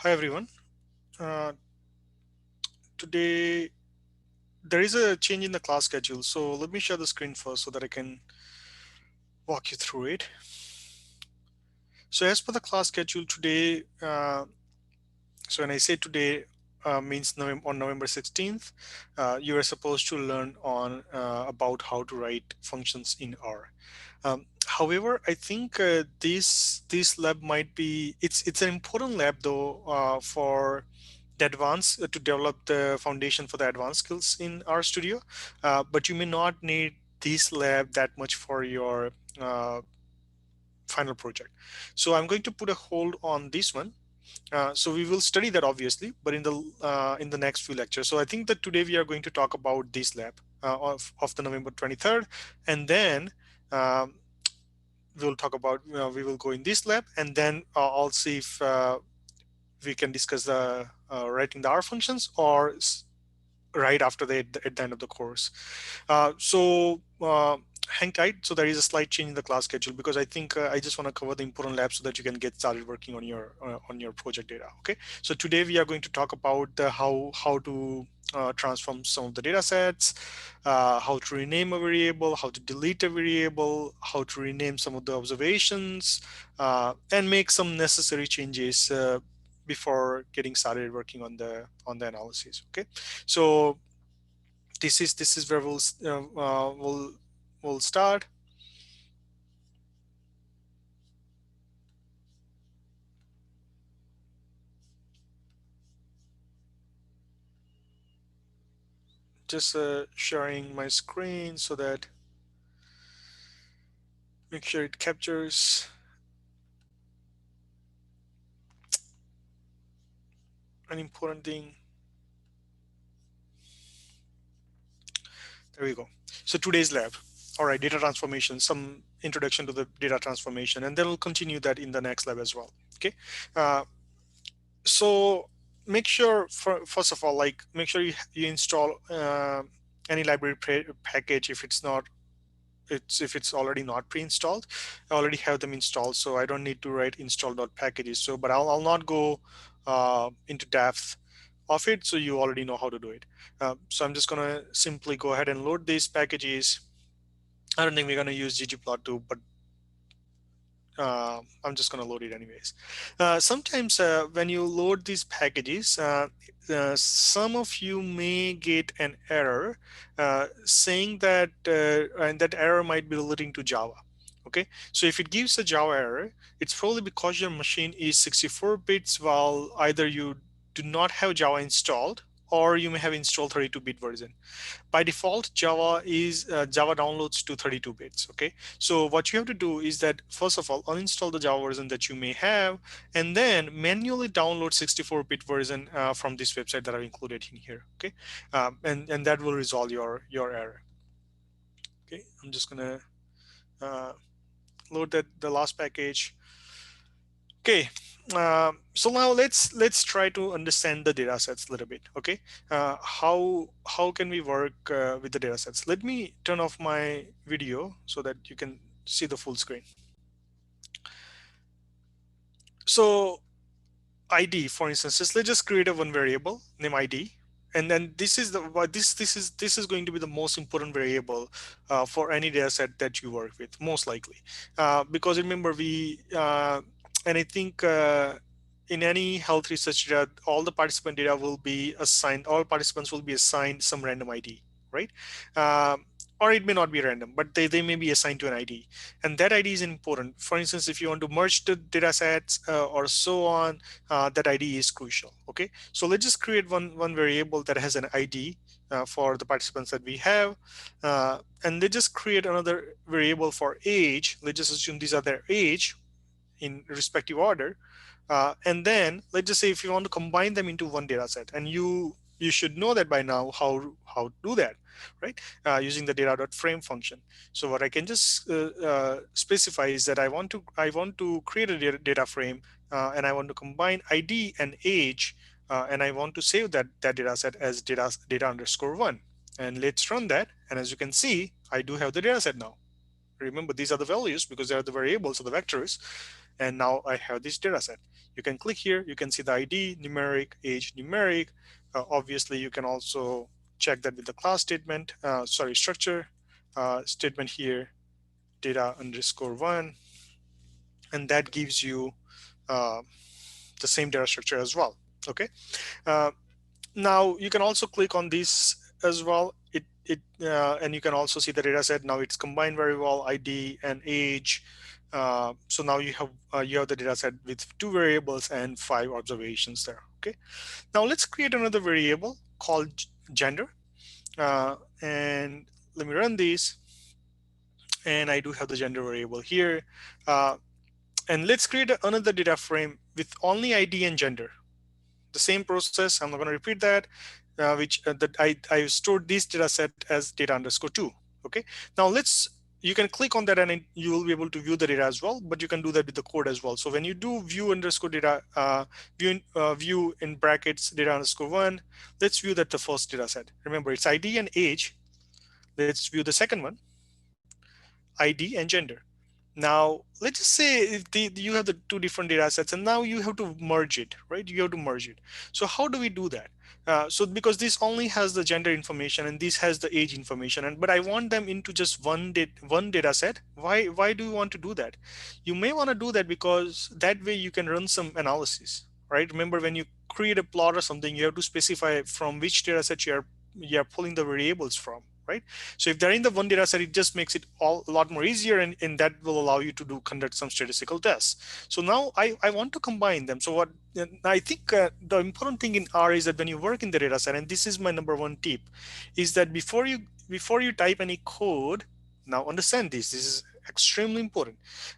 Hi everyone. Uh, Today there is a change in the class schedule, so let me share the screen first so that I can walk you through it. So as per the class schedule today, so when I say today means on November 16th, you are supposed to learn on about how to write functions in R. However, I think this lab might be it's an important lab though for the advanced to develop the foundation for the advanced skills in R Studio, but you may not need this lab that much for your final project. So I'm going to put a hold on this one. So we will study that obviously, but in the next few lectures. So I think that today we are going to talk about this lab of the November 23rd, and then um, we'll talk about we will go in this lab, and then I'll see if we can discuss the writing the R functions or right after at the end of the course. So hang tight. So there is a slight change in the class schedule because I think I just want to cover the important labs so that you can get started working on your project data. Okay. So today we are going to talk about the how to transform some of the data sets, how to rename a variable, how to delete a variable, how to rename some of the observations, and make some necessary changes before getting started working on the analysis. Okay, so this is where we'll start. Just sharing my screen so that make sure it captures an important thing. There we go. So today's lab. All right, data transformation, some introduction to the data transformation, and then we'll continue that in the next lab as well. Okay. Uh, so make sure first of all, like make sure you install any library package if it's already not pre-installed. I already have them installed, so I don't need to write install.packages. So but I'll not go into depth of it, so you already know how to do it. So I'm just gonna simply go ahead and load these packages. I don't think we're gonna use ggplot2, but I'm just going to load it anyways. Sometimes when you load these packages, some of you may get an error saying that, and that error might be relating to Java. Okay, so if it gives a Java error, it's probably because your machine is 64 bits while either you do not have Java installed or you may have installed 32-bit version. By default, Java downloads to 32 bits. Okay, so what you have to do is that first of all uninstall the Java version that you may have, and then manually download 64-bit version from this website that I've included in here. Okay, and that will resolve your error. Okay, I'm just gonna uh, load that the last package. Okay, so now let's try to understand the data sets a little bit. Okay, how can we work with the data sets? Let me turn off my video so that you can see the full screen. So ID, for instance, let's just create a one variable name ID, and then this is the this is going to be the most important variable for any data set that you work with, most likely, because remember and I think in any health research data, all the participant data will be assigned, all participants will be assigned some random ID, right? Um, or it may not be random, but they may be assigned to an ID, and that ID is important. For instance, if you want to merge the data sets or so on, that ID is crucial. Okay, so let's just create one variable that has an ID for the participants that we have, and let's just create another variable for age. Let's just assume these are their age in respective order, and then let's just say if you want to combine them into one data set, and you should know that by now how to do that, right? Using the data.frame function. So what I can just specify is that I want to create a data frame, and I want to combine ID and age, and I want to save that data set as data underscore one. And let's run that. And as you can see, I do have the data set now, Remember, these are the values because they are the variables or the vectors. And now I have this data set. You can click here, you can see the ID, numeric, age, numeric. Obviously, you can also check that with the class statement, sorry, structure statement here, data underscore one, and that gives you uh, the same data structure as well. Okay. Uh, Now you can also click on this as well. And you can also see the data set. Now it's combined very well, ID and age. So now you have the data set with two variables and five observations there. Okay. Now let's create another variable called gender. And let me run these. And I do have the gender variable here. Uh, and let's create another data frame with only ID and gender. The same process. I'm not going to repeat that. That I stored this data set as data underscore two. Okay. Now you can click on that and you will be able to view the data as well, but you can do that with the code as well. So when you do view underscore data, view in brackets data underscore one, let's view that the first data set. Remember, it's ID and age. Let's view the second one, ID and gender. Now, let's just say you have the two different data sets and now you have to merge it, right? You have to merge it. So how do we do that? So because this only has the gender information and this has the age information, but I want them into just one data set. Why do you want to do that? You may want to do that because that way you can run some analysis, right? Remember, when you create a plot or something, you have to specify from which data set you're pulling the variables from, right? So if they're in the one data set, it just makes it a lot more easier, and that will allow you to conduct some statistical tests. So now I want to combine them. So what I think the important thing in R is that when you work in the data set, and this is my number one tip, is that before you type any code, now understand this is extremely important.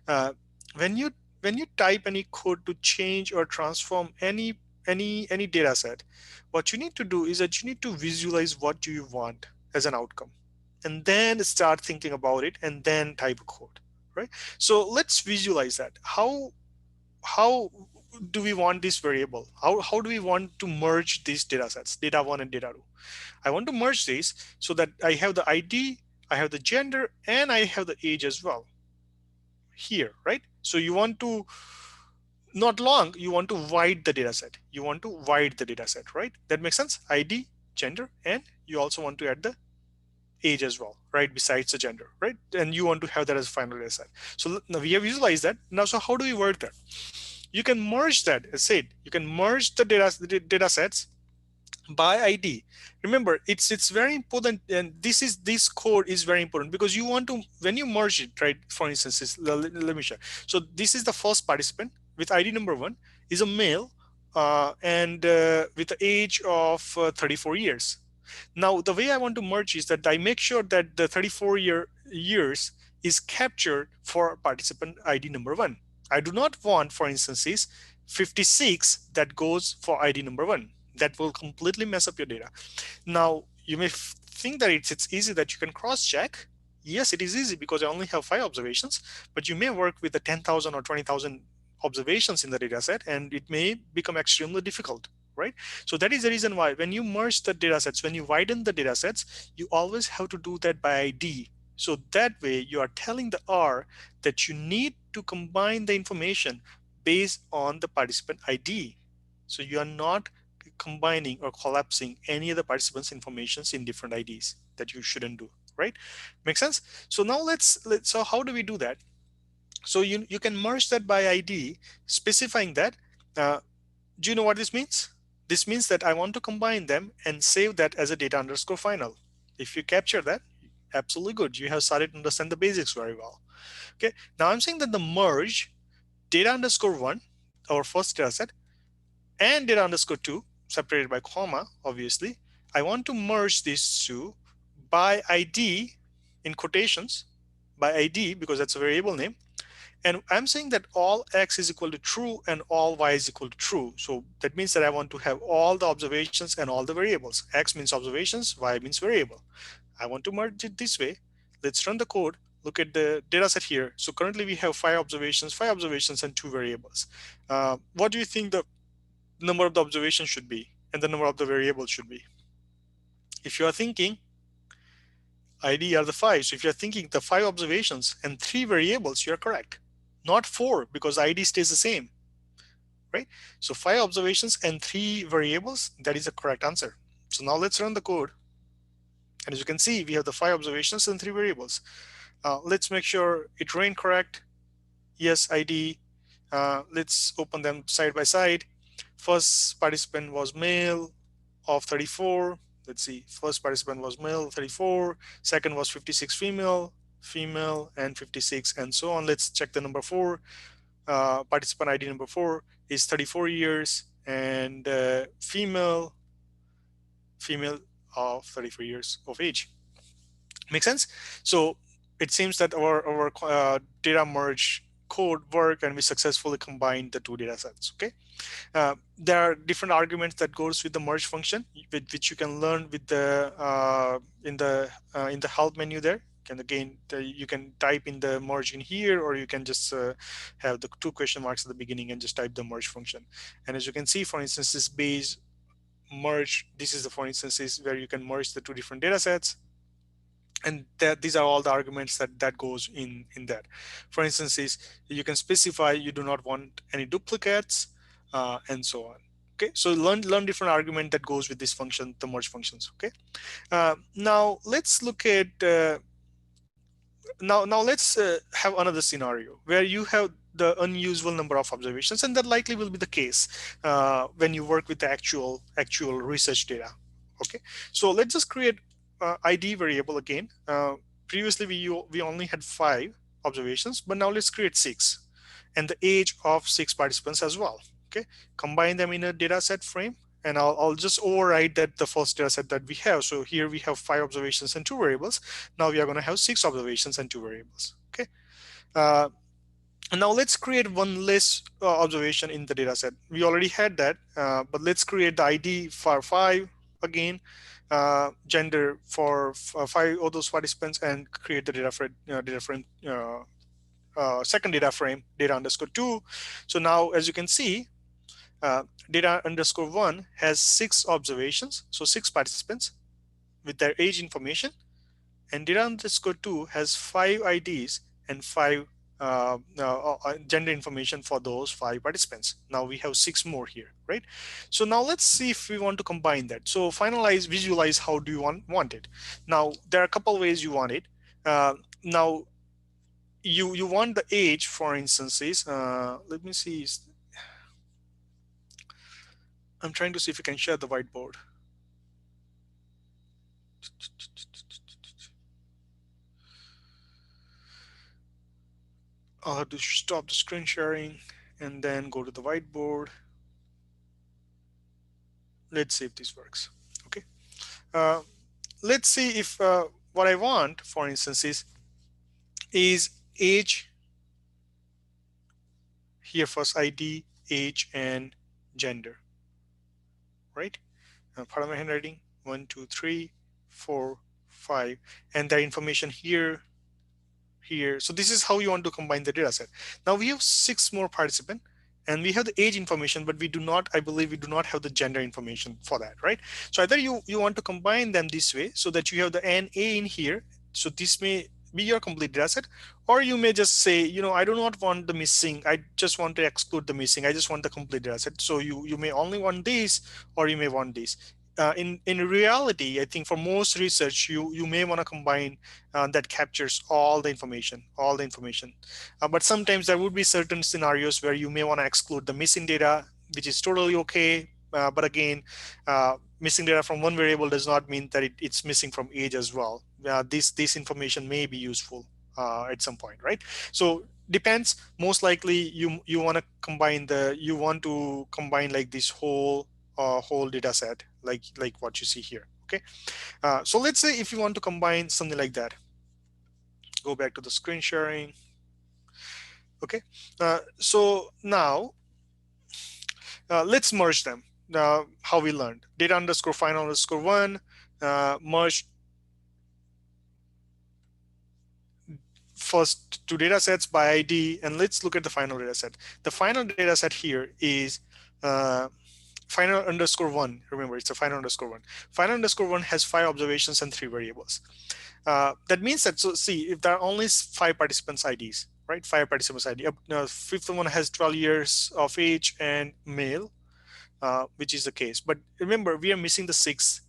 Uh, when you when you type any code to change or transform any data set, what you need to do is that you need to visualize what do you want as an outcome, and then start thinking about it and then type a code, right? So let's visualize that. How do we want this variable? How do we want to merge these data sets, data one and data two? I want to merge these so that I have the ID, I have the gender, and I have the age as well here, right? So you want to, not long, you want to wide the data set. You want to wide the data set, right? That makes sense. ID, gender, and you also want to add the age as well, right? Besides the gender, right? And you want to have that as a final data set. So now we have visualized that. Now, so how do we work that? You can merge that. As said, you can merge the data sets by ID. Remember, it's very important, and this code is very important because you want to, when you merge it, right? For instance, let me show. So this is the first participant with ID number one, is a male, and with the age of 34 years. Now, the way I want to merge is that I make sure that the 34 years is captured for participant ID number one. I do not want, for instance, is 56 that goes for ID number one. That will completely mess up your data. Now, you may think that it's easy that you can cross-check. Yes, it is easy because I only have 5 observations, but you may work with the 10,000 or 20,000 observations in the data set, and it may become extremely difficult, right? So that is the reason why when you merge the data sets, when you widen the data sets, you always have to do that by ID. So that way you are telling the R that you need to combine the information based on the participant ID. So you are not combining or collapsing any of the participants' informations in different IDs that you shouldn't do, right? Make sense? So now so how do we do that? So you can merge that by ID, specifying that. Do you know what this means? This means that I want to combine them and save that as a data underscore final. If you capture that, absolutely good. You have started to understand the basics very well. Okay. Now I'm saying that the merge data underscore one, our first data set, and data underscore two, separated by comma, obviously. I want to merge these two by ID, in quotations, by ID, because that's a variable name. And I'm saying that all x is equal to true and all y is equal to true. So that means that I want to have all the observations and all the variables. X means observations, y means variable. I want to merge it this way. Let's run the code. Look at the data set here. So currently we have 5 observations, and 2 variables. What do you think the number of the observations should be and the number of the variables should be? If you are thinking, ID are the five. So if you're thinking the five observations and three variables, you're correct. Not four, because ID stays the same, right? So five observations and three variables, that is the correct answer. So now let's run the code. And as you can see, we have the five observations and three variables. Let's make sure it ran correct. Yes, ID. Let's open them side by side. First participant was male of 34. Let's see. First participant was male, 34. Second was 56, female, female, and 56, and so on. Let's check the number four. Participant ID number four is 34 years and female, female of 34 years of age. Make sense? So it seems that our data merge code worked and we successfully combined the two data sets. Okay. There are different arguments that goes with the merge function, which you can learn with the in the help menu there. And again, you can type in the merge in here, or you can just have the two question marks at the beginning and just type the merge function. And as you can see, for instance, this base merge, this is the, for instance, is where you can merge the two different data sets. And that these are all the arguments that goes in that. For instance, is you can specify you do not want any duplicates, and so on. Okay, so learn different argument that goes with this function, the merge functions. Okay, now let's look at now let's have another scenario where you have the unusual number of observations, and that likely will be the case when you work with the actual research data. Okay, so let's just create ID variable again. Previously we only had five observations, but now let's create six, and the age of six participants as well. Okay, combine them in a data set frame, and I'll just override that the first data set that we have. So here we have five observations and two variables. Now we are going to have six observations and two variables. Okay. Uh, and now let's create one less observation in the data set. We already had that, but let's create the ID for five again, gender for five of those participants, and create the data frame second data frame, data underscore two. So now, as you can see, data underscore one has six observations, so six participants with their age information, and data underscore two has five IDs and five gender information for those five participants. Now we have six more here, right? So now let's see if we want to combine that. So finalize, visualize, how do you want it? Now there are a couple ways you want it. Now you want the age, for instance, is let me see. I'm trying to see if you can share the whiteboard. I'll have to stop the screen sharing and then go to the whiteboard. Let's see if this works. Okay. Let's see if what I want, for instance, is age here, first ID, age, and gender, right? Part of my handwriting, 1, 2, 3, 4, 5, and the information here. So this is how you want to combine the data set. Now we have six more participants, and we have the age information, but we do not, I believe we do not have the gender information for that, right? So either you want to combine them this way so that you have the NA in here. So this may be your complete data set, or you may just say, I do not want the missing. I just want to exclude the missing. I just want the complete data set. So you may only want these, or you may want these. In reality, I think for most research, you may want to combine that captures all the information. But sometimes there would be certain scenarios where you may want to exclude the missing data, which is totally okay. But again, missing data from one variable does not mean that it's missing from age as well. This information may be useful at some point, right? So depends. Most likely, you want to combine like this whole data set, like what you see here. Okay. So let's say if you want to combine something like that, go back to the screen sharing. Okay. So now let's merge them. How we learned data underscore final underscore one, merge first two data sets by ID, and let's look at the final data set. The final data set here is final underscore one, remember it's a final underscore one. Final underscore one has 5 observations and 3 variables. That means that, so see, if there are only 5 participants IDs, right? 5 participants ID. Fifth one has 12 years of age and male, which is the case. But remember, we are missing the sixth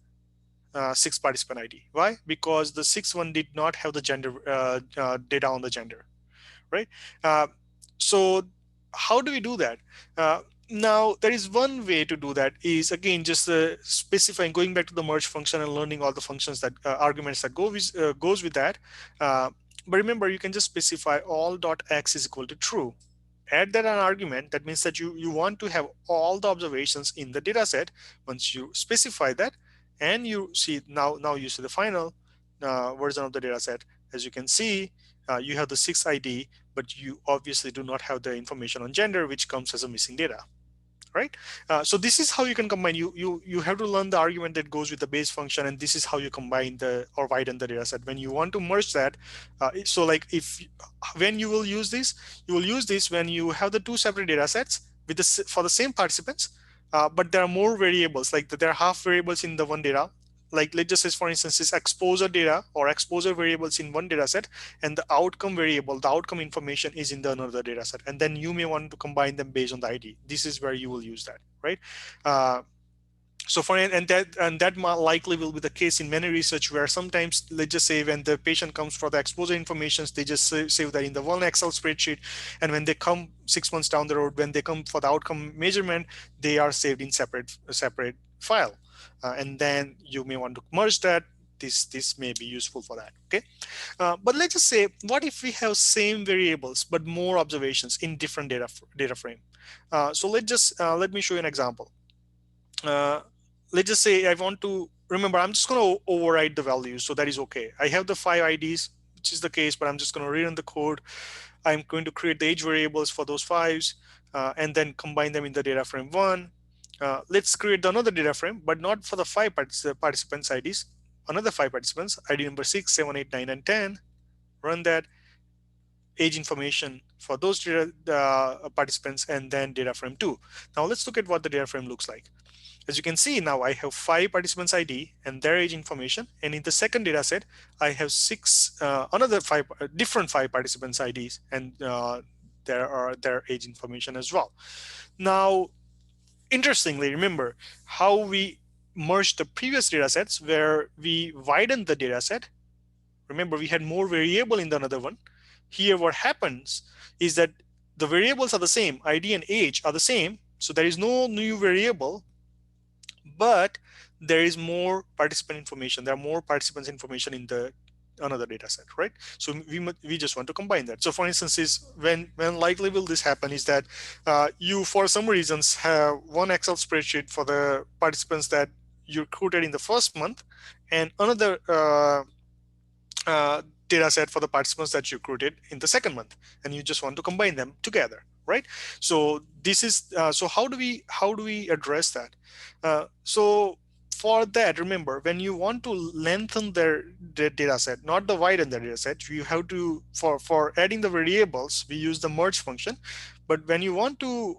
participant ID. Why? Because the sixth one did not have the gender data on the gender, right? Uh, so how do we do that? Now, there is one way to do that is, again, just specifying, going back to the merge function and learning all the functions that arguments that goes with that. Uh, but remember, you can just specify all dot x is equal to true. Add that an argument. That means that you want to have all the observations in the data set. Once you specify that, and you see now you see the final version of the data set. As you can see, you have the 6 ID, but you obviously do not have the information on gender, which comes as a missing data, right? So this is how you can combine. You have to learn the argument that goes with the base function, and this is how you combine the or widen the data set when you want to merge that. So like if when you will use this, you will use this when you have the 2 separate data sets with the for the same participants, but there are more variables, like there are half variables in the one data. Like let's just say, for instance, is exposure data or exposure variables in one data set, and the outcome variable, the outcome information is in the another data set, and then you may want to combine them based on the ID. This is where you will use that, right? uh, so for and that likely will be the case in many research, where sometimes, let's just say, when the patient comes for the exposure informations, they just save that in the one Excel spreadsheet, and when they come 6 months down the road, when they come for the outcome measurement, they are saved in separate file. And then you may want to merge that. This may be useful for that. Okay. But let's just say, what if we have same variables but more observations in different data frame? So let me show you an example. uh, let's just say I want to, remember, I'm just going to override the values, so that is okay. I have the 5 IDs, which is the case, but I'm just going to rerun the code. I'm going to create the age variables for those 5s, and then combine them in the data frame 1. Let's create another data frame, but not for the 5 participants IDs, another 5 participants, ID number 6, 7, 8, 9, and 10. Run that, age information for those participants, and then data frame 2. Now let's look at what the data frame looks like. As you can see, now I have 5 participants ID and their age information, and in the second data set, I have another different 5 participants IDs, and there are their age information as well. Now, interestingly, remember how we merged the previous data sets, where we widened the data set. Remember, we had more variable in the another one. Here, what happens is that the variables are the same, ID and age are the same, so there is no new variable, but there is more participant information. There are more participants information in the another data set, right? So we just want to combine that. So for instance, is when likely will this happen is that you, for some reasons, have one Excel spreadsheet for the participants that you recruited in the first month, and another data set for the participants that you recruited in the second month, and you just want to combine them together, right? So this is so how do we address that? So for that, remember, when you want to lengthen their data set, not the widen the data set, you have to, for adding the variables, we use the merge function. But when you want to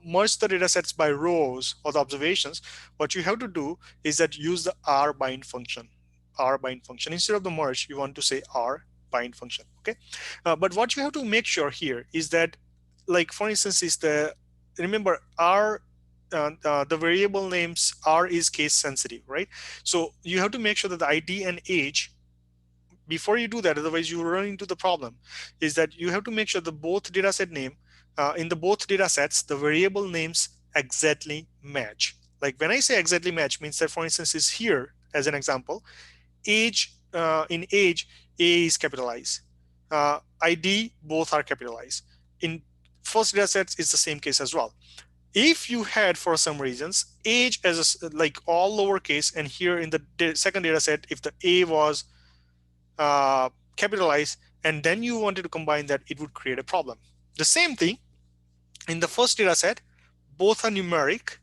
merge the data sets by rows or the observations, what you have to do is that use the rbind function. Rbind function, instead of the merge, you want to say rbind function. Okay. But what you have to make sure here is that, like for instance, is remember the variable names R is case sensitive, right? So you have to make sure that the ID and age, before you do that, otherwise you run into the problem, is that you have to make sure the both data set name in the both data sets, the variable names exactly match. Like when I say exactly match, means that, for instance, is here as an example, age, in age, A is capitalized. ID, both are capitalized. In first data sets, it's the same case as well. If you had, for some reasons, age as like all lowercase, and here in the second data set, if the A was capitalized, and then you wanted to combine that, it would create a problem. The same thing in the first data set, both are numeric.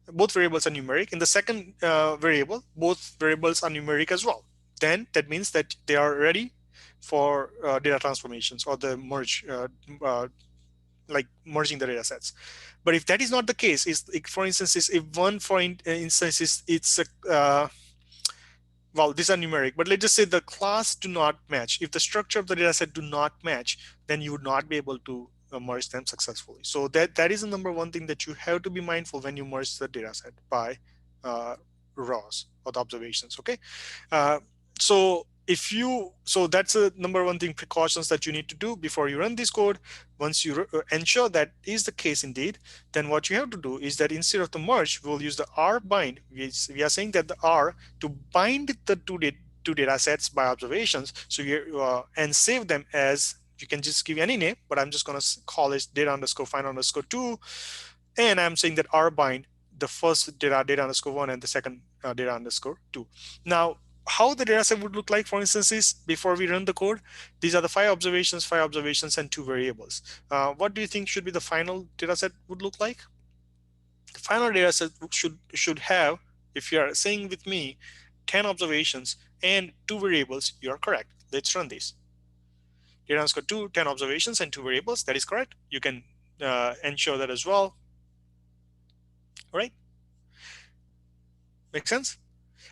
Both variables are numeric. In the second variable, both variables are numeric as well. Then that means that they are ready for data transformations or the merge like merging the data sets. But if that is not the case, is for instance, is if one for instance is it's a well, these are numeric, but let's just say the class do not match. If the structure of the data set do not match, then you would not be able to merge them successfully. So that is the number one thing that you have to be mindful when you merge the data set by uh, rows or the observations. Okay. uh, so if you, so that's a number one thing, precautions that you need to do before you run this code. Once you ensure that is the case indeed, then what you have to do is that instead of the merge, we'll use the R bind. We are saying that the R to bind the two data sets by observations. So you and save them as, you can just give any name, but I'm just going to call it data underscore find underscore 2, and I'm saying that R bind the first data underscore 1 and the second data underscore 2. Now, how the data set would look like, for instance, is before we run the code, these are the five observations, and two variables. What do you think should be the final data set would look like? The final data set should have, if you are saying with me, 10 observations and two variables, you are correct. Let's run this. Data underscore 2, 10 observations and two variables. That is correct. You can ensure that as well. All right. Make sense?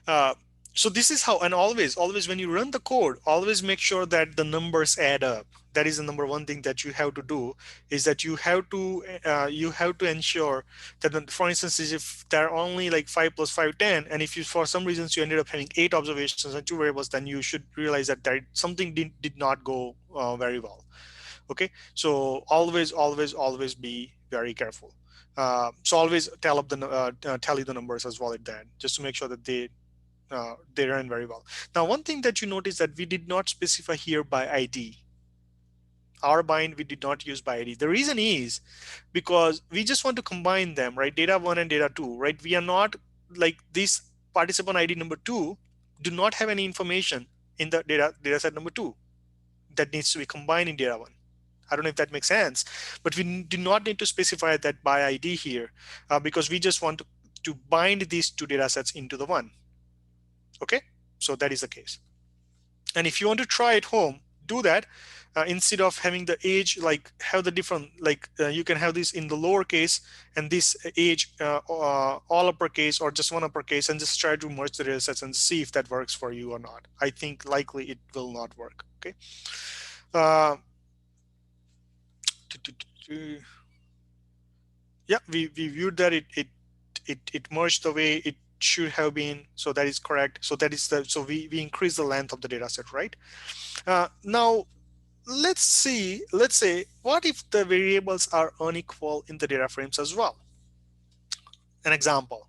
Uh, so this is how, and always when you run the code, always make sure that the numbers add up. That is the number one thing that you have to do, is that you have to ensure that, for instance, if there are only like 5 plus 5, 10, and if you for some reasons you ended up having 8 observations and 2 variables, then you should realize that something did not go very well. Okay, so always be very careful. So always tally the numbers as well at that, just to make sure that they run very well. Now, one thing that you notice that we did not specify here by ID. Our bind we did not use by ID. The reason is because we just want to combine them, right? Data 1 and data 2, right? We are not like this participant ID number 2 do not have any information in the data set number 2 that needs to be combined in data 1. I don't know if that makes sense, but we do not need to specify that by ID here because we just want to bind these two data sets into the one. Okay, so that is the case. And if you want to try at home, do that. Instead of having the age, like have the different, like you can have this in the lowercase and this age all uppercase or just one uppercase, and just try to merge the data sets and see if that works for you or not. I think likely it will not work. Okay. Yeah, we viewed that it merged the way it should have been, so that is correct. So that is the, so we increase the length of the data set, right? Now let's say what if the variables are unequal in the data frames as well? An example,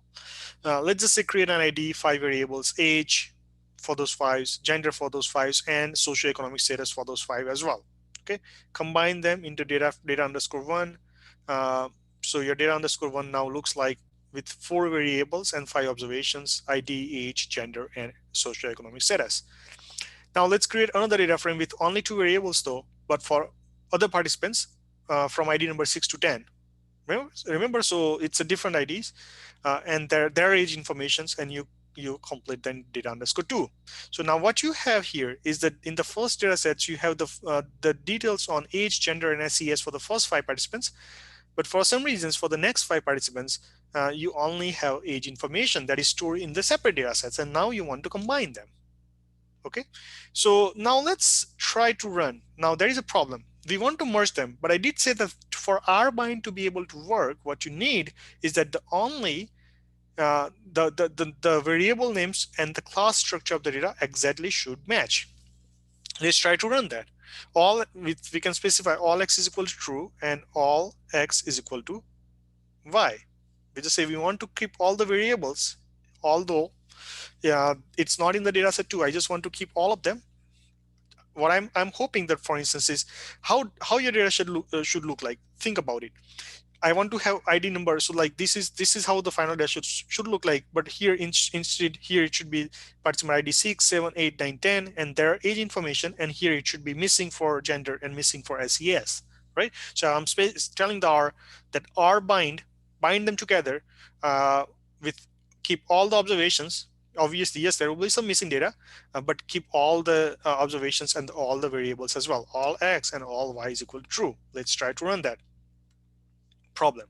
let's just say create an ID, 5 variables, age for those 5s, gender for those 5s, and socioeconomic status for those 5 as well. Okay, combine them into data underscore 1. So your data underscore 1 now looks like with 4 variables and 5 observations: ID, age, gender, and socioeconomic status. Now let's create another data frame with only 2 variables though, but for other participants from ID number 6 to 10. Remember, so it's a different IDs and their age informations, and you complete then data underscore 2. So now what you have here is that in the first data sets, you have the details on age, gender, and SES for the first 5 participants. But for some reasons, for the next 5 participants, you only have age information that is stored in the separate data sets, and now you want to combine them. Okay, so now let's try to run. Now there is a problem. We want to merge them, but I did say that for R bind to be able to work, what you need is that the only the variable names and the class structure of the data exactly should match. Let's try to run that. All we can specify all x is equal to true and all x is equal to y. We just say we want to keep all the variables, although it's not in the data set 2. I just want to keep all of them. What I'm hoping that, for instance, is how your data should look like. Think about it. I want to have ID number, so like this is how the final data should look like. But here instead here it should be participant ID 6, 7, 8, 9, 10, and their age information, and here it should be missing for gender and missing for SES, right? So I'm telling the R that R bind them together with keep all the observations. Obviously, yes, there will be some missing data, but keep all the observations and all the variables as well. All x and all y is equal to true. Let's try to run that. problem,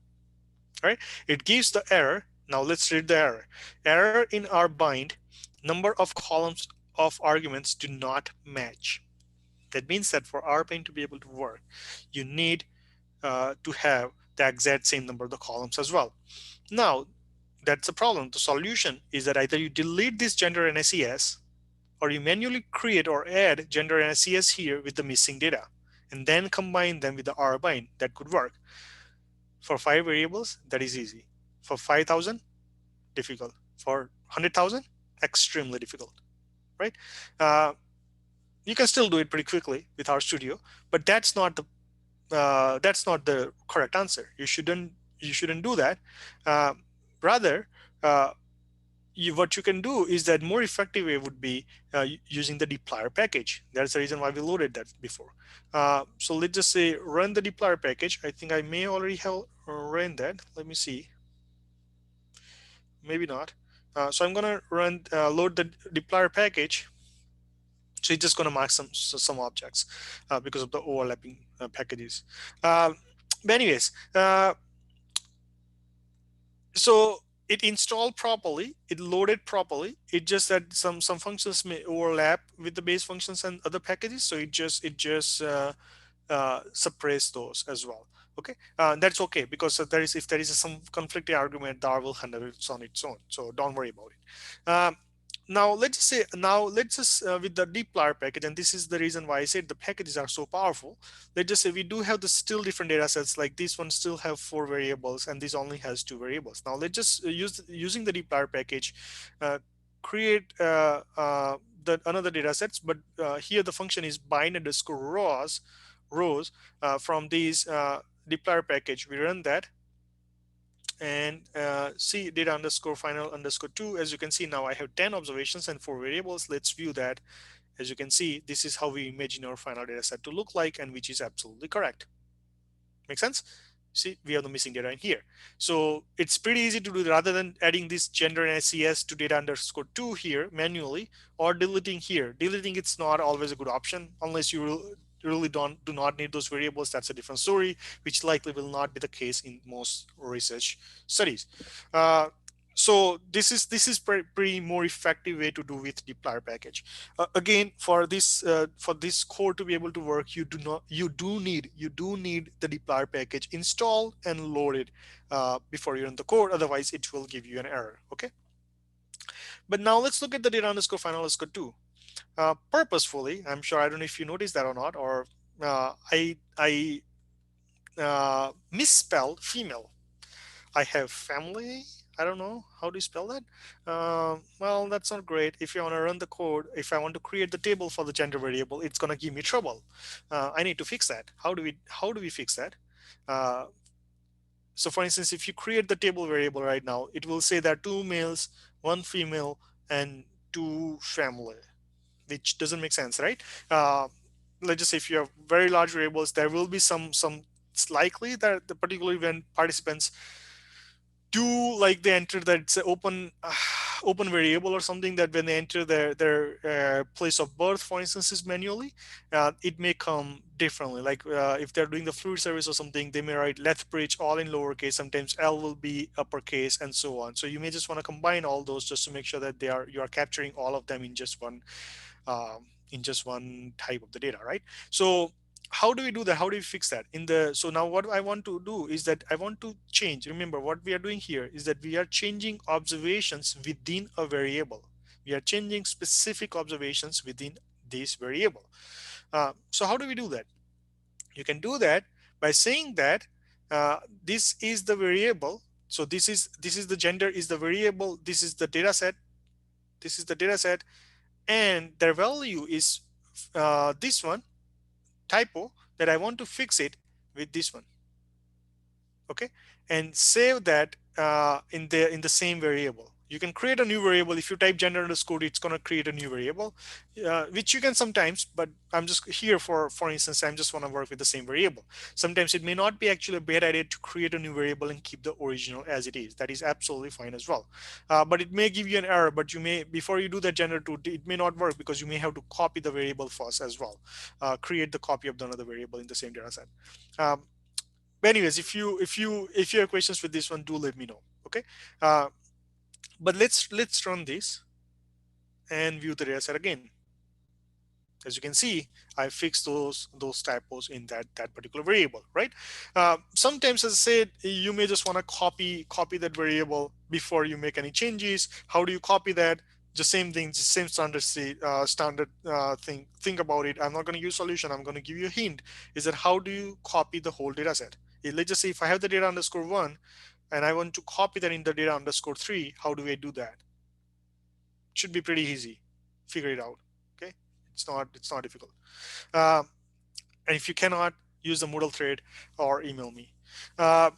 right? It gives the error. Now let's read the error. Error in our bind, number of columns of arguments do not match. That means that for our bind to be able to work, you need to have the exact same number of the columns as well. Now, that's the problem. The solution is that either you delete this gender and SES, or you manually create or add gender and SES here with the missing data, and then combine them with the R bind. That could work. For 5 variables, that is easy. For 5,000, difficult. For 100,000, extremely difficult, right? Uh, you can still do it pretty quickly with RStudio, but that's not the correct answer. You shouldn't do that. Uh, Rather, uh, what you can do is that more effective way would be using the dplyr package. That's the reason why we loaded that before. So let's just say run the dplyr package. I think I may already have run that. Let me see. Maybe not. So I'm gonna load the dplyr package. So it's just gonna mark some objects because of the overlapping packages. Uh, but anyways, so it installed properly, it loaded properly. It just that some functions may overlap with the base functions and other packages, so it just suppress those as well. Okay, that's okay, because there is if there is some conflicting argument, DAR will handle it on its own, so don't worry about it. Now let's just say, with the dplyr package, and this is the reason why I said the packages are so powerful. Let's just say we do have the still different data sets, like this one still have 4 variables and this only has 2 variables. Now let's just using the dplyr package, uh, create the another data sets, but here the function is bind underscore rows from these dplyr package. We run that and see data underscore final underscore 2. As you can see, now I have 10 observations and 4 variables. Let's view that. As you can see, this is how we imagine our final data set to look like, and which is absolutely correct. Make sense? See, we have the missing data in here. So it's pretty easy to do, rather than adding this gender and SES to data underscore 2 here manually, or deleting here. Deleting, it's not always a good option unless you really do not need those variables. That's a different story, which likely will not be the case in most research studies. Uh, so this is pretty more effective way to do with dplyr package. Again, for this code to be able to work, you do need the dplyr package installed and loaded before you run the code. Otherwise, it will give you an error. Okay. But now let's look at the data underscore final underscore 2. Purposefully, I'm sure, I don't know if you noticed that or not, or I misspelled female. I have family. I don't know how do you spell that. Well, that's not great. If you want to run the code, if I want to create the table for the gender variable, it's gonna give me trouble. I need to fix that. How do we fix that? Uh, so for instance, if you create the table variable right now, it will say that 2 males, 1 female, and 2 family, which doesn't make sense, right? Let's just say if you have very large variables, there will be some it's likely that particularly when participants do, like, they enter that it's an open variable or something, that when they enter their place of birth, for instance, is manually, it may come differently. Like if they're doing the fluid service or something, they may write Lethbridge all in lowercase, sometimes L will be uppercase, and so on. So you may just want to combine all those just to make sure that you are capturing all of them in just one type of the data, right? So how do we do that? How do we fix that in the so now what I want to do is that I want to change. Remember, what we are doing here is that we are changing observations within a variable. We are changing specific observations within this variable. So how do we do that? You can do that by saying that this is the variable. So this is the gender is the variable, this is the data set, this is the data set, and their value is this one, typo, that I want to fix it with this one. Okay, and save that in the same variable. You can create a new variable. If you type gender underscore, it's going to create a new variable, which you can sometimes, but I'm just here for instance, I'm just want to work with the same variable. Sometimes it may not be actually a bad idea to create a new variable and keep the original as it is. That is absolutely fine as well. But it may give you an error, but you may, before you do that gender to, it may not work because you may have to copy the variable first as well. Create the copy of the another variable in the same data set. But anyways, if you have questions with this one, do let me know. Okay. uh, but let's run this and view the data set again. As you can see, I fixed those typos in that particular variable, right? Sometimes, as I said, you may just want to copy that variable before you make any changes. How do you copy that? Just same thing, just same standard thing. Think about it. I'm not going to use solution. I'm going to give you a hint. Is that how do you copy the whole data set? Let's just say if I have the data underscore one and I want to copy that in the data underscore three, how do I do that? Should be pretty easy. Figure it out. Okay, it's not difficult. uh, and if you cannot, use the Moodle thread or email me. uh,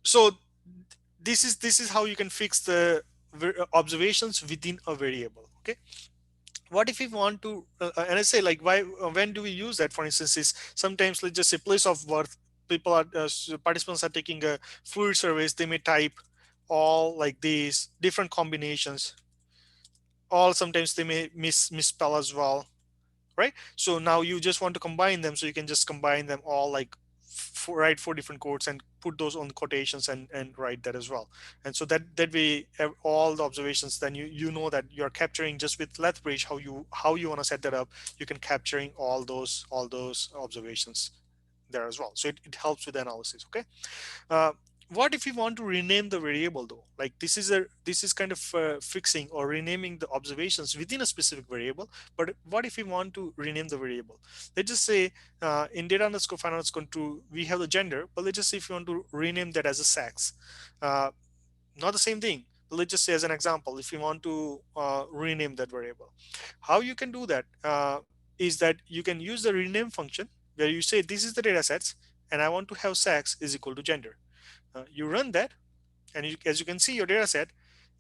so this is how you can fix the observations within a variable. Okay, what if we want to and I say, like, why when do we use that? For instance, is sometimes, let's just say, place of birth. People are participants are taking a fluid surveys. They may type all like these different combinations. All sometimes they may misspell as well, right? So now you just want to combine them, so you can just combine them all, like write four different quotes and put those on quotations and write that as well. And so that way, all the observations, then you know that you're capturing just with Lethbridge, how you want to set that up. You can capturing all those observations there as well, so it helps with the analysis. Okay. uh, what if we want to rename the variable though? Like, this is kind of fixing or renaming the observations within a specific variable. But what if we want to rename the variable? Let's just say in data underscore final underscore two, we have the gender, but let's just say if you want to rename that as a sex. uh, Not the same thing. Let's just say, as an example, if you want to rename that variable, how you can do that is that you can use the rename function, where you say this is the data sets and I want to have sex is equal to gender. You run that, and as you can see, your data set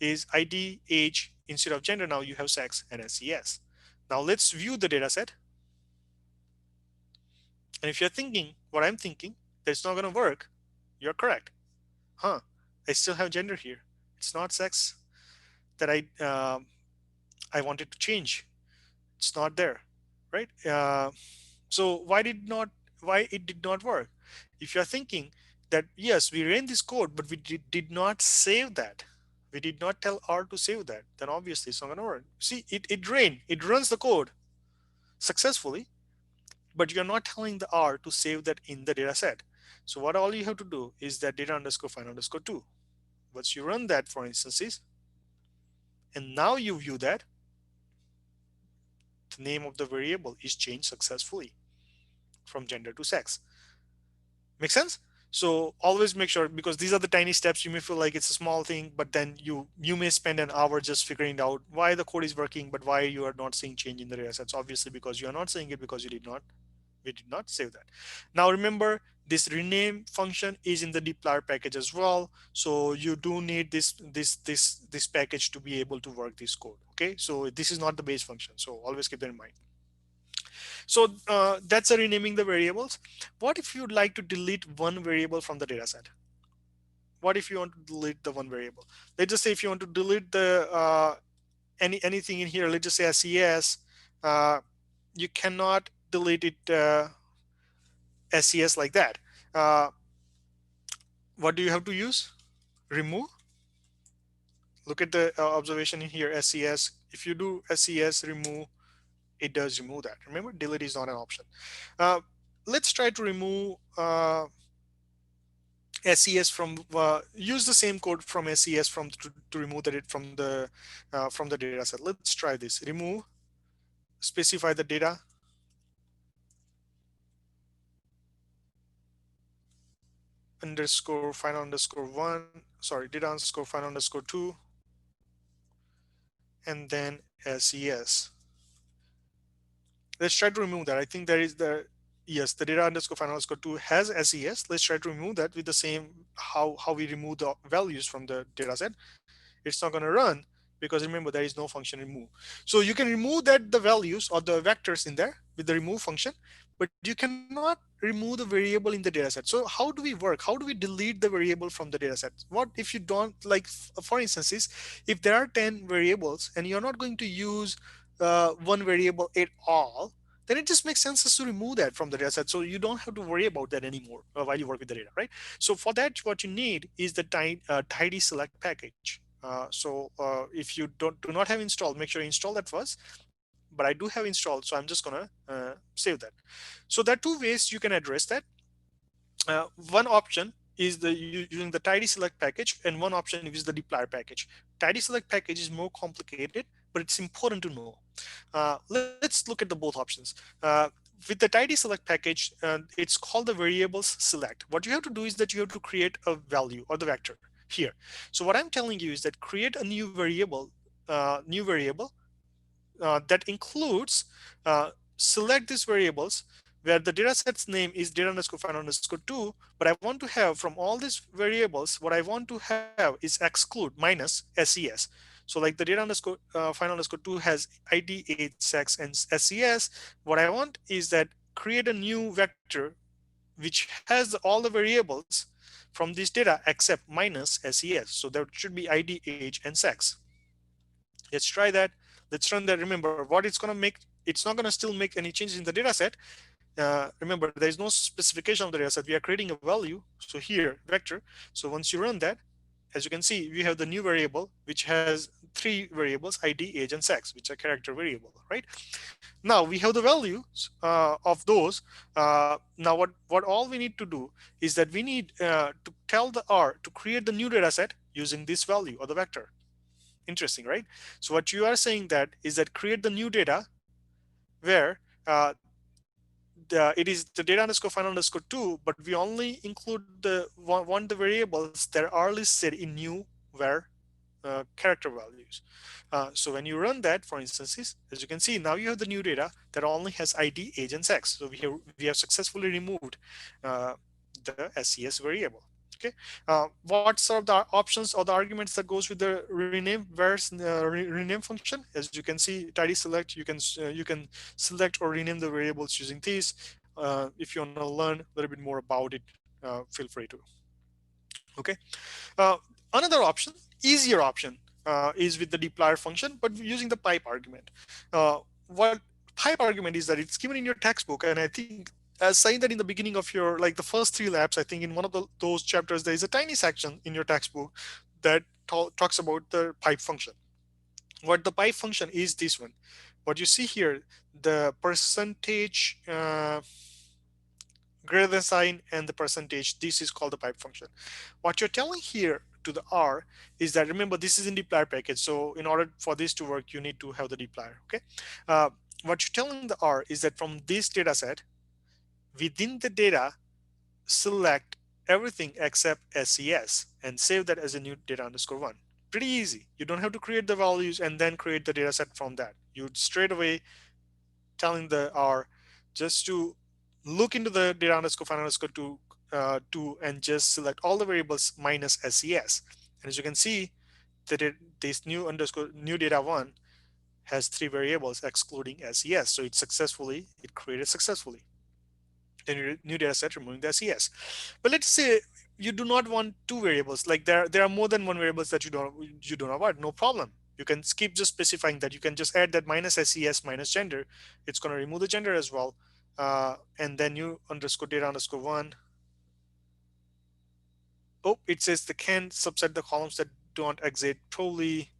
is ID, age. Instead of gender, now you have sex and SES. Now let's view the data set. And if you're thinking what I'm thinking, that it's not going to work, you're correct. Huh? I still have gender here. It's not sex that I wanted to change. It's not there, right? So why it did not work? If you're thinking that yes, we ran this code, but we did not save that, we did not tell R to save that, then obviously it's not going to work. See, it runs the code successfully, but you're not telling the R to save that in the data set. So what all you have to do is that data underscore find underscore two. Once you run that for instances, and now you view that, the name of the variable is changed successfully from gender to sex. Make sense? So always make sure, because these are the tiny steps. You may feel like it's a small thing, but then you may spend an hour just figuring out why the code is working, but why you are not seeing change in the data sets. Obviously, because you are not seeing it because we did not save that. Now remember, this rename function is in the dplyr package as well. So you do need this package to be able to work this code. Okay, so this is not the base function. So always keep that in mind. So that's a renaming the variables. What if you'd like to delete one variable from the data set? What if you want to delete the one variable? Let's just say if you want to delete the anything in here, let's just say SES, uh, you cannot delete it SES like that. Uh, what do you have to use? Remove. Look at the observation in here, SES. If you do SES remove, it does remove that. Remember, delete is not an option. Uh, let's try to remove SES use the same code from SES to remove that from the data set. Let's try this. Remove, specify the data underscore final underscore one. Sorry, data underscore final underscore two, and then SES. Let's try to remove that. I think there is the yes, the data underscore final underscore two has SES. Let's try to remove that with the same how we remove the values from the data set. It's not going to run because remember there is no function remove. So you can remove that the values or the vectors in there with the remove function, but you cannot remove the variable in the data set. So how do we work? How do we delete the variable from the data set? What if you don't, like, for instances, if there are 10 variables and you're not going to use one variable at all, then it just makes sense to remove that from the data set, so you don't have to worry about that anymore while you work with the data, right? So for that, what you need is the tidy select package. If you do not have installed, make sure you install that first. But I do have installed, so I'm just gonna save that. So there are two ways you can address that. One option is using the tidy select package, and one option is the dplyr package. Tidy select package is more complicated, but it's important to know. Let's look at the both options. With the tidy select package, it's called the variables select. What you have to do is that you have to create a value or the vector here. So what I'm telling you is that create a new variable that includes select these variables where the data set's name is data underscore find underscore 2, but I want to have from all these variables, what I want to have is exclude minus SES. So like the data underscore find underscore 2 has ID, age, sex, and SES. What I want is that create a new vector which has all the variables from this data except minus SES. So there should be ID, age, and sex. Let's try that. Let's run that. Remember what it's going to make. It's not going to still make any changes in the data set. Remember, there is no specification of the data set. We are creating a value. So here, vector. So once you run that, as you can see, we have the new variable, which has three variables, ID, age, and sex, which are character variable, right? Now we have the values of those. Now what all we need to do is that we need to tell the R to create the new data set using this value or the vector. Interesting, right? So what you are saying that is that create the new data where it is the data underscore find underscore 2, but we only include the one the variables that are listed in new where character values. So when you run that, for instance, as you can see, now you have the new data that only has ID, age, and sex. So we have successfully removed uh, the SES variable. Okay. What are the options or the arguments that goes with the rename rename function? As you can see, tidy select. You can select or rename the variables using these. If you want to learn a little bit more about it, feel free to. Okay. Uh, Another option, easier option, is with the dplyr function, but using the pipe argument. What pipe argument is that it's given in your textbook, and I think as saying that in the beginning of your like the first three labs, I think in one of those chapters there is a tiny section in your textbook that talks about the pipe function. What the pipe function is this one. What you see here, the percentage. Greater than sign and the percentage, this is called the pipe function. What you're telling here to the R is that, remember, this is in dplyr package, so in order for this to work you need to have the dplyr. Okay. What you're telling the R is that from this data set, within the data, select everything except SES and save that as a new data underscore 1. Pretty easy. You don't have to create the values and then create the data set from that. You straight away telling the R just to look into the data underscore find underscore 2 and just select all the variables minus SES. And as you can see, that this new underscore new data 1 has three variables excluding SES. So it created successfully. Then your new data set removing the SES. But let's say you do not want two variables, like there are more than one variables that you don't want. No problem, you can keep just specifying that. You can just add that minus SES minus gender. It's going to remove the gender as well. And then new underscore data underscore 1. Oh, it says the can subset the columns that don't exit. Probably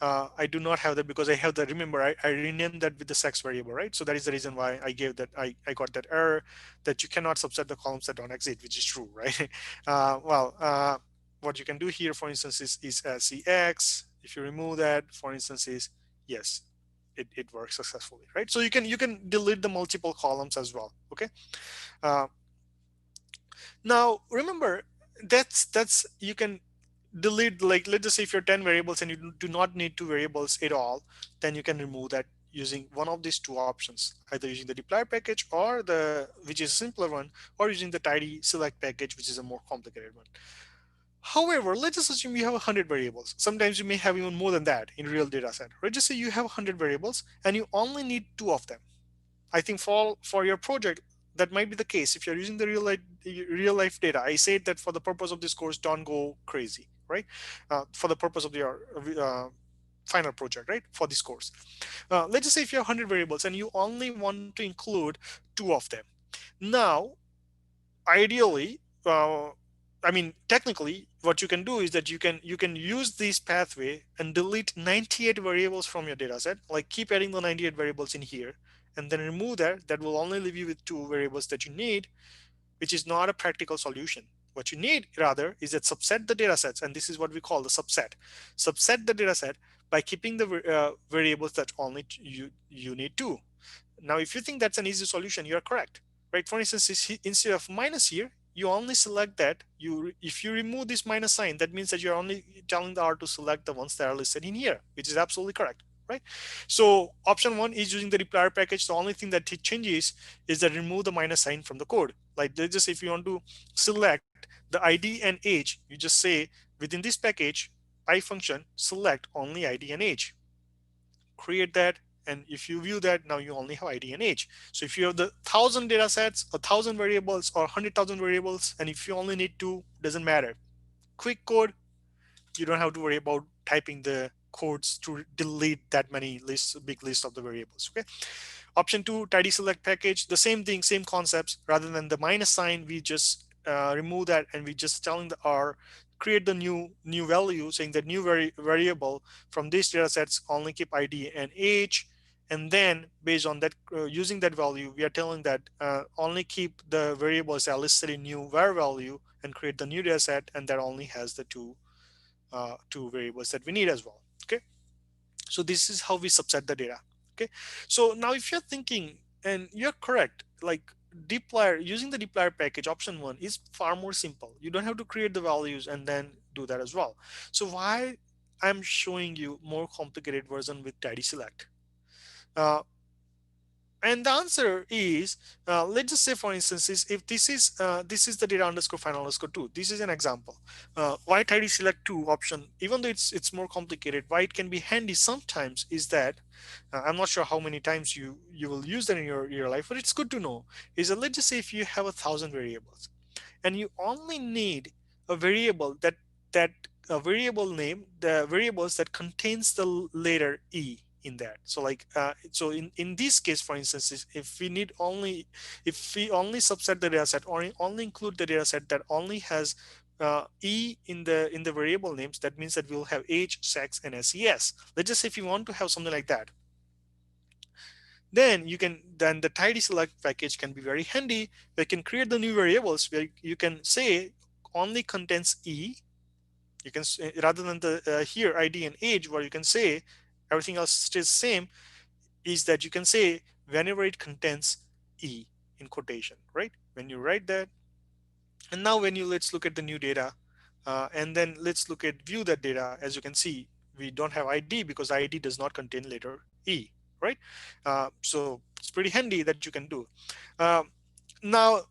I do not have that because I have the, remember, I renamed that with the sex variable, right? So that is the reason why I gave that, I got that error that you cannot subset the columns that don't exist, which is true, right? What you can do here, for instance, is CX. If you remove that, for instance, is yes, it works successfully, right? So you can delete the multiple columns as well. Okay. Uh, Now remember, that's you can delete, like let's just say if you're 10 variables and you do not need two variables at all, then you can remove that using one of these two options, either using the dplyr package or the, which is a simpler one, or using the tidy select package, which is a more complicated one. However, let's just assume you have 100 variables. Sometimes you may have even more than that in real data set, right? Just say you have 100 variables and you only need two of them. I think for your project, that might be the case. If you're using the real life data, I said that for the purpose of this course, don't go crazy, right? For the purpose of your final project, right, for this course. Let's just say if you have 100 variables and you only want to include two of them. Now, ideally, I mean, technically, what you can do is that you can use this pathway and delete 98 variables from your data set. Like keep adding the 98 variables in here, and then remove that. That will only leave you with two variables that you need, which is not a practical solution. What you need rather is that subset the data sets, and this is what we call the subset. Subset the data set by keeping the variables that only you need two. Now, if you think that's an easy solution, you're correct, right? For instance, instead of minus here, you only select that. If you remove this minus sign, that means that you're only telling the R to select the ones that are listed in here, which is absolutely correct, right? So option one is using the replier package. The only thing that it changes is that remove the minus sign from the code. Like just if you want to select the ID and age, you just say within this package, I function select only ID and age, create that, and if you view that, now you only have ID and age. So if you have the 1,000 data sets, 1,000 variables, or 100,000 variables, and if you only need two, doesn't matter. Quick code, you don't have to worry about typing the codes to delete that many lists, big list of the variables. Okay. Option two, tidy select package, the same thing, same concepts. Rather than the minus sign, we just remove that, and we just telling the R create the new value, saying that new variable from these data sets only keep ID and age. And then based on that, using that value, we are telling that only keep the variables that are listed in new var value, and create the new data set, and that only has the two variables that we need as well. Okay, so this is how we subset the data. Okay, so now if you're thinking, and you're correct, like dplyr, using the dplyr package option one is far more simple. You don't have to create the values and then do that as well. So why I'm showing you more complicated version with tidy select? uh, and the answer is, let's just say, for instance, if this is the data underscore final underscore two. This is an example. Why tidy select two option, even though it's more complicated, why it can be handy sometimes is that I'm not sure how many times you will use that in your life, but it's good to know. Is that let's just say if you have 1,000 variables, and you only need a variable that a variable name, the variables that contains the letter e in that. So like so in this case, for instance, if we need only, if we only subset the data set, or only include the data set that only has e in the variable names, that means that we'll have age, sex, and ses. Let's just say if you want to have something like that, then the tidy select package can be very handy. We can create the new variables where you can say only contains e. You can rather than the here ID and age, where you can say everything else stays same, is that you can say whenever it contains e in quotation, right? When you write that, and now when you, let's look at the new data, and then let's look at view that data. As you can see, we don't have ID because ID does not contain letter E, right? So it's pretty handy that you can do. Um, Now,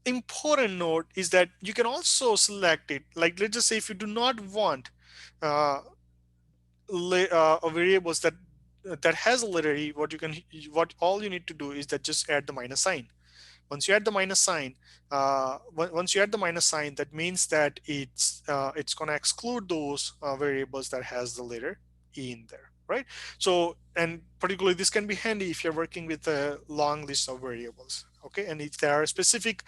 important note is that you can also select it. Like let's just say if you do not want uh, variables that has a letter E, what all you need to do is that just add the minus sign. Once you add the minus sign, once you add the minus sign, that means that it's going to exclude those variables that has the letter e in there, right? So, and particularly this can be handy if you're working with a long list of variables. Okay, and if there are specific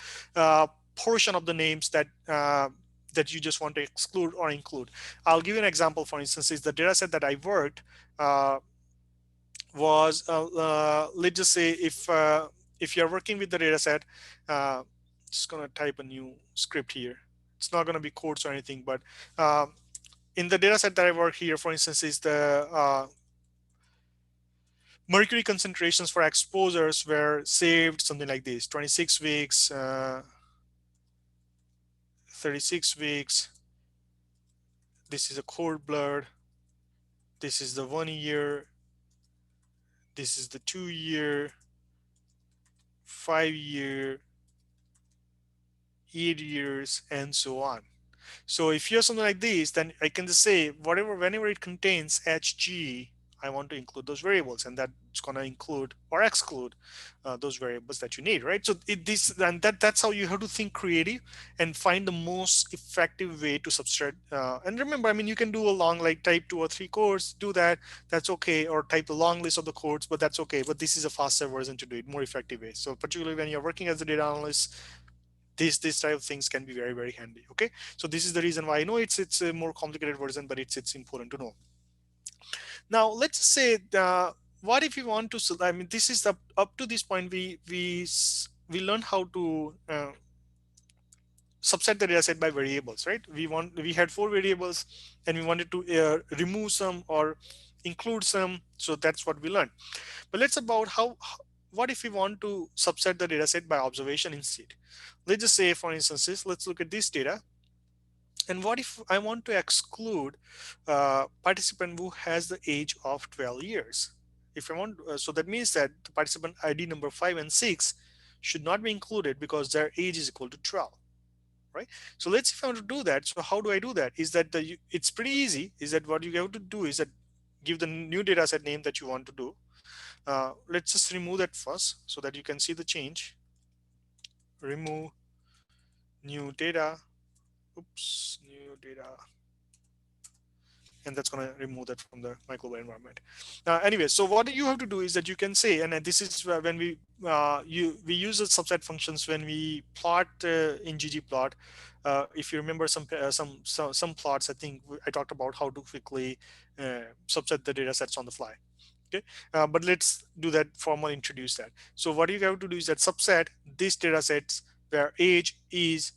portion of the names that you just want to exclude or include. I'll give you an example. For instance, is the data set that I worked was let's just say if you're working with the data set, uh, just gonna type a new script here. It's not gonna be codes or anything, but in the data set that I work here, for instance, is the mercury concentrations for exposures were saved something like this: 26 weeks, 36 weeks. This is a cord blood. This is the 1 year. This is the 2 year, 5 year, 8 years, and so on. So if you have something like this, then I can just say whatever, whenever it contains HG, I want to include those variables, and that's going to include or exclude those variables that you need, right? So this and that's how you have to think creative and find the most effective way to subtract. And remember, I mean, you can do a long, like type 2 or 3 codes, do that, that's okay, or type the long list of the codes, but that's okay. But this is a faster version to do it, more effective way. So particularly when you're working as a data analyst, this type of things can be very, very handy. Okay, so this is the reason why I know it's a more complicated version, but it's important to know. Now let's say what if you want to, I mean, this is up to this point we learned how to subset the data set by variables, right? We had 4 variables and we wanted to remove some or include some, so that's what we learned. But let's about what if we want to subset the data set by observation instead? Let's just say, for instance, let's look at this data. And what if I want to exclude participant who has the age of 12 years? If I want, so that means that the participant ID number 5 and 6 should not be included because their age is equal to 12, right? So let's, if I want to do that, so how do I do that? Is that it's pretty easy. Is that what you have to do is that give the new data set name that you want to do. Let's just remove that first so that you can see the change. Remove new data. Oops, new data. And that's going to remove that from the microbial environment. Anyway, so what you have to do is that you can say, and this is when we use the subset functions when we plot in ggplot. If you remember some plots, I think I talked about how to quickly subset the data sets on the fly. Okay, but let's do that formally, introduce that. So what you have to do is that subset these data sets where age is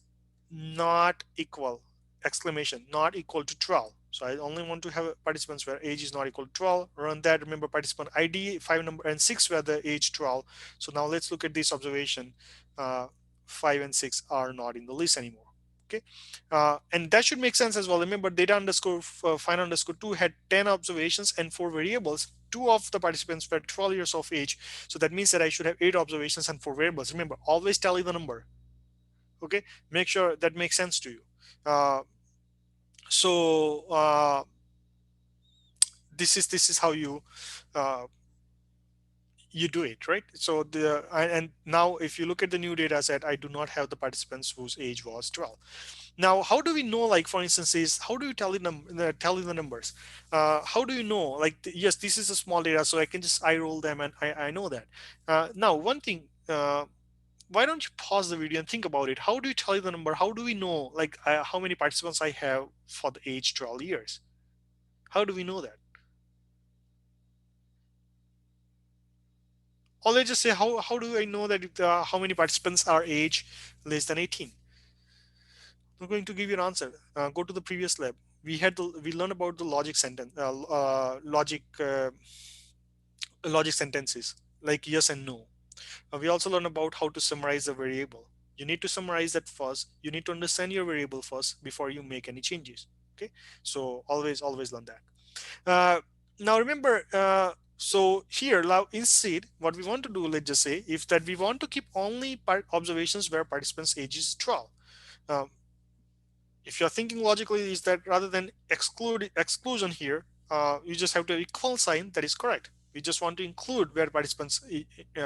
not equal, exclamation, not equal to 12. So I only want to have participants where age is not equal to 12. Run that. Remember, participant ID 5 number and 6 where the age 12. So now let's look at this observation. 5 and 6 are not in the list anymore. Okay, and that should make sense as well. Remember, data underscore find underscore 2 had 10 observations and 4 variables. 2 of the participants were 12 years of age, so that means that I should have 8 observations and 4 variables. Remember, always tally the number. Okay, make sure that makes sense to you. uh, so this is how uh, you do it, right? So and now if you look at the new data set, I do not have the participants whose age was 12. Now how do we know, like for instance, is how do you tell you the numbers? How do you know, like yes, this is a small data, so I can just I roll them and I know that. Now one thing, why don't you pause the video and think about it? How do you tell you the number? How do we know, like how many participants I have for the age 12 years? How do we know that? Or let's just say, how do I know that how many participants are age less than 18? I'm going to give you an answer. Go to the previous lab. We learned about the logic sentences like yes and no. We also learn about how to summarize a variable. You need to summarize that first. You need to understand your variable first before you make any changes. Okay, so always learn that. Now remember, so here now instead what we want to do, let's just say, if that we want to keep only observations where participants age is 12. Um, if you're thinking logically, is that rather than exclusion here, you just have to equal sign. That is correct. We just want to include where participants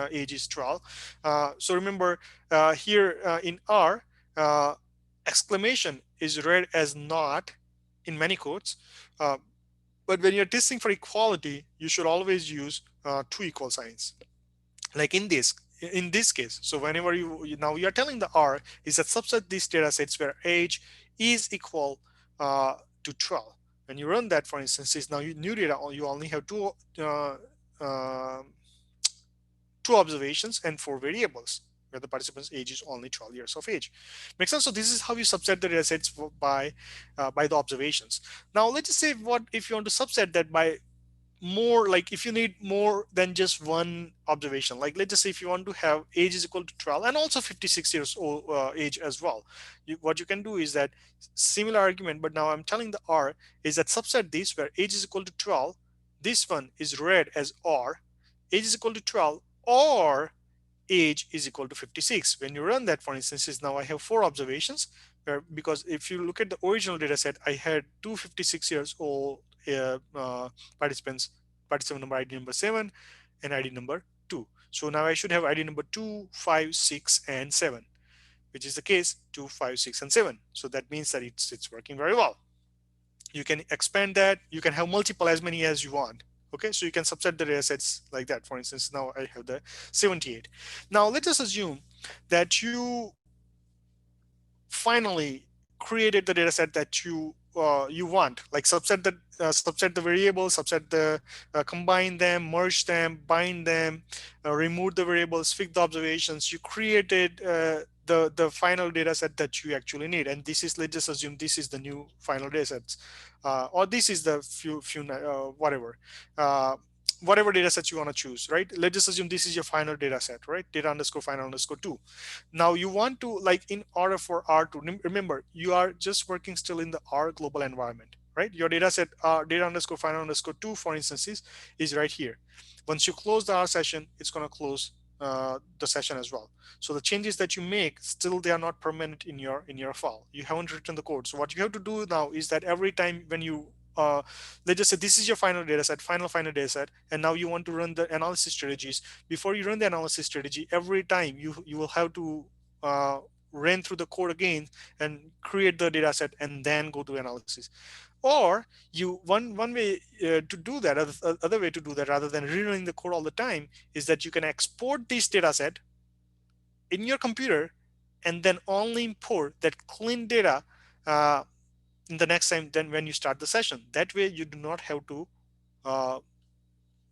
age is 12. So remember, here in R, exclamation is read as not in many quotes. But when you're testing for equality, you should always use 2 equal signs. Like in this case, so whenever now you are telling the R is that subset these data sets where age is equal to 12. When you run that, for instance, is now new data, you only have uh, two observations and 4 variables where the participant's age is only 12 years of age. Makes sense? So this is how you subset the data sets by the observations. Now let's just say, what if you want to subset that by more, like if you need more than just one observation, like let's just say if you want to have age is equal to 12 and also 56 years old age as well, what you can do is that similar argument, but now I'm telling the R is that subset this where age is equal to 12, this one is read as R, age is equal to 12 or age is equal to 56. When you run that, for instance, is now I have 4 observations where, because if you look at the original data set, I had 256 years old participants participant number ID number 7 and ID number 2. So now I should have ID number 2, 5, 6, and 7, which is the case 2, 5, 6, and 7. So that means that it's working very well. You can expand that. You can have multiple, as many as you want. Okay, so you can subset the data sets like that. For instance, now I have the 78. Now let us assume that you finally created the data set that you want, like subset the variables, subset the combine them, merge them, bind them, remove the variables, fix the observations. You created the final data set that you actually need, and this is, let's just assume this is the new final data sets, or this is the few uh, whatever data sets you want to choose, right? Let's just assume this is your final data set, right? Data underscore final underscore 2. Now you want to, like, in order for R to remember, you are just working still in the R global environment, right? Your data set data underscore final underscore 2, for instance, is right here. Once you close the R session, it's going to close the session as well. So the changes that you make, still they are not permanent in your file. You haven't written the code. So what you have to do now is that every time when you let's just say this is your final data set, final data set, and now you want to run the analysis strategies. Before you run the analysis strategy, every time you will have to uh, run through the code again and create the data set and then go to analysis. Or you one way to do that, other way to do that, rather than rerunning the code all the time, is that you can export this data set in your computer and then only import that clean data uh, in the next time then when you start the session. That way you do not have to uh,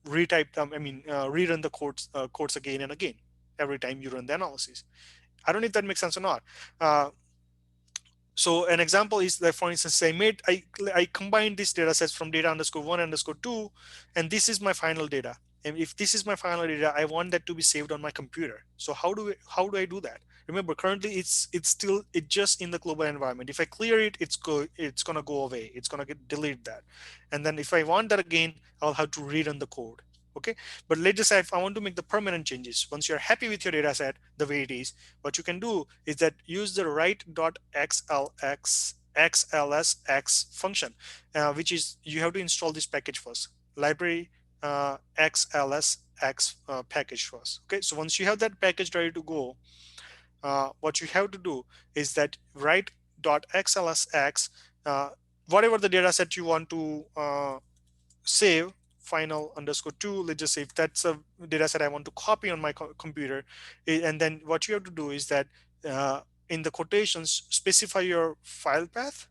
retype them, rerun the codes again and again every time you run the analysis. I don't know if that makes sense or not. uh, so an example is that, for instance, I combined these data sets from data underscore 1 underscore 2, and this is my final data. And if this is my final data, I want that to be saved on my computer. So how do I do that? Remember, currently it's just in the global environment. If I clear it, it's gonna go away. It's gonna delete that. And then if I want that again, I'll have to rerun the code. Okay, but let's just say if I want to make the permanent changes, once you're happy with your data set the way it is, what you can do is that use the write.xlsx function, which is, you have to install this package first, library xlsx package first. Okay, so once you have that package ready to go, what you have to do is that write.xlsx, whatever the data set you want to save, final underscore 2, let's just say if that's a data set I want to copy on my computer. And then what you have to do is that uh, in the quotations specify your file path,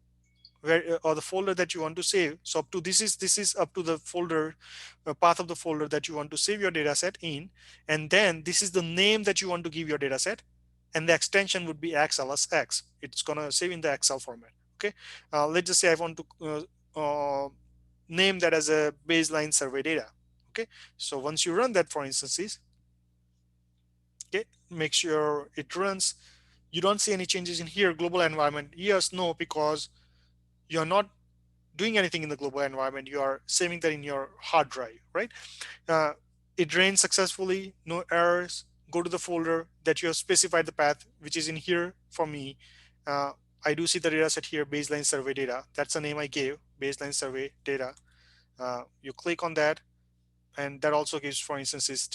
where or the folder that you want to save. So up to this is up to the folder path of the folder that you want to save your data set in, and then this is the name that you want to give your data set, and the extension would be xlsx. It's gonna save in the Excel format. Okay, let's just say I want to name that as a baseline survey data. Okay, so once you run that, for instances, okay, make sure it runs. You don't see any changes in here. Global environment, yes, no, because you're not doing anything in the global environment. You are saving that in your hard drive, right? uh, it ran successfully, no errors. Go to the folder that you have specified the path, which is in here for me. uh, I do see the data set here, baseline survey data. That's the name I gave, baseline survey data. You click on that, and that also gives, for instance, is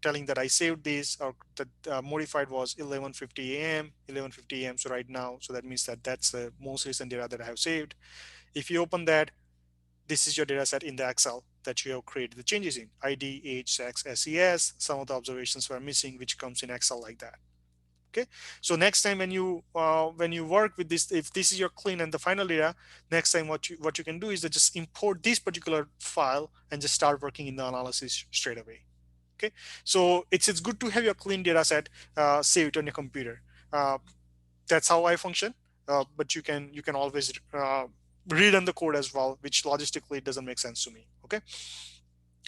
telling that I saved this, or that modified was 11:50 a.m. 11:50 a.m. So right now, so that means that that's the most recent data that I have saved. If you open that, this is your data set in the Excel that you have created the changes in: ID, age, sex, SES. Some of the observations were missing, which comes in Excel like that. Okay, so next time when you work with this, if this is your clean and the final data, next time what you can do is to just import this particular file and just start working in the analysis straight away. Okay, so it's good to have your clean data set saved on your computer. uh, that's how I function. But you can always read on the code as well, which logistically doesn't make sense to me. Okay,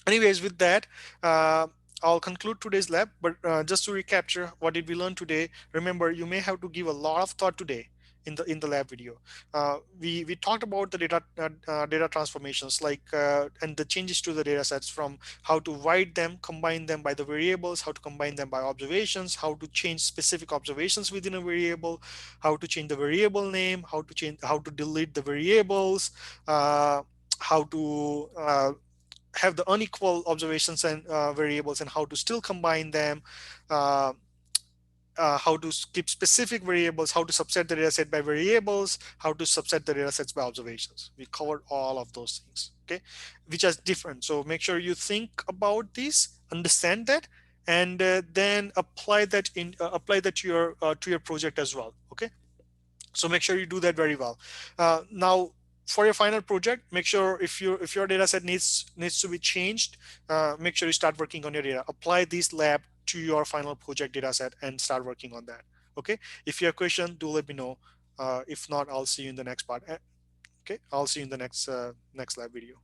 anyways, with that, uh, I'll conclude today's lab. But just to recapture, what did we learn today? Remember, you may have to give a lot of thought today in the lab video. We talked about the data transformations, like and the changes to the data sets, from how to write them, combine them by the variables, how to combine them by observations, how to change specific observations within a variable, how to change the variable name, how to delete the variables, how to have the unequal observations and variables, and how to still combine them, uh, how to keep specific variables, how to subset the data set by variables, how to subset the data sets by observations. We covered all of those things, okay, which are different. So make sure you think about this, understand that, and then apply that to your project as well. Okay, so make sure you do that very well. Now for your final project, make sure if your data set needs to be changed, make sure you start working on your data, apply this lab to your final project data set and start working on that. Okay, if you have a question, do let me know. If not, I'll see you in the next part. Okay, I'll see you in the next lab video.